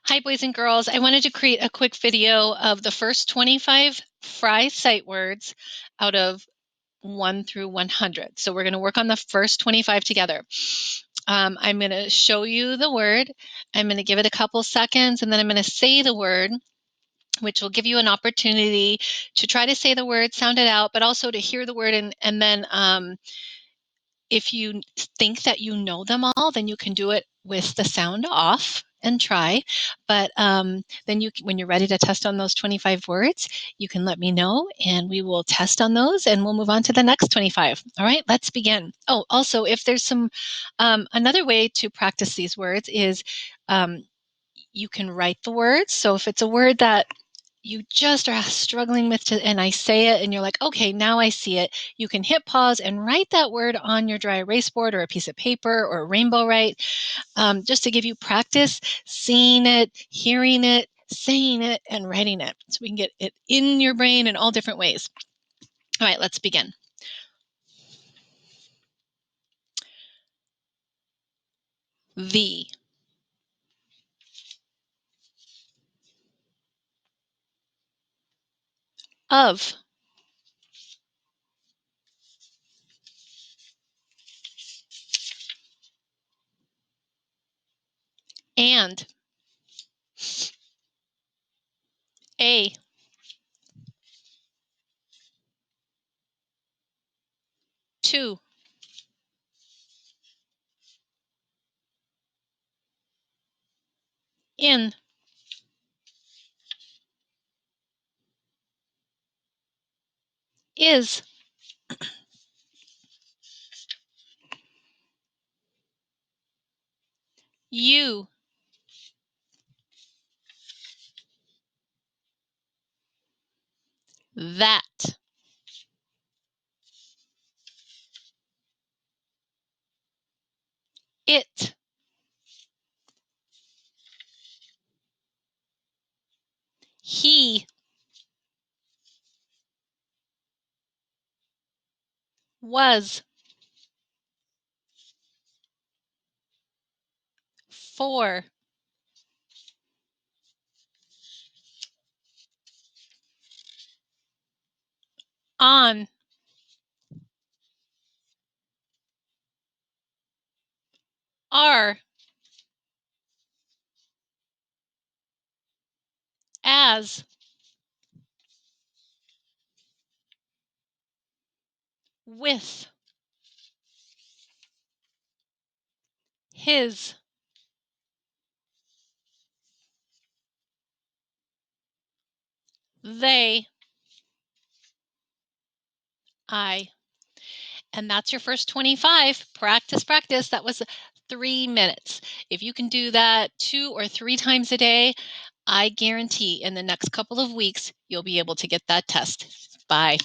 Hi, boys and girls. I wanted to create a quick video of the first 25 Fry sight words out of 1 through 100. So we're going to work on the first 25 together. I'm going to show you the word. I'm going to give it a couple seconds, and then I'm going to say the word, which will give you an opportunity to try to say the word, sound it out, but also to hear the word. And then if you think that you know them all, then you can do it with the sound off and try. But then when you're ready to test on those 25 words, you can let me know and we will test on those and we'll move on to the next 25. All right, let's begin. Oh, also, if there's some, another way to practice these words is you can write the words. So if it's a word that you just are struggling with and I say it and you're like, okay, now I see it, you can hit pause and write that word on your dry erase board or a piece of paper or a rainbow write, just to give you practice seeing it, hearing it, saying it, and writing it. So we can get it in your brain in all different ways. All right, let's begin. The. Of. And. A. To. In. Is. You. That. It. He. Was. For. On. Are. As. With. His. They. I. And that's your first 25. Practice, practice. That was 3 minutes. If you can do that 2 or 3 times a day, I guarantee in the next couple of weeks, you'll be able to get that test. Bye.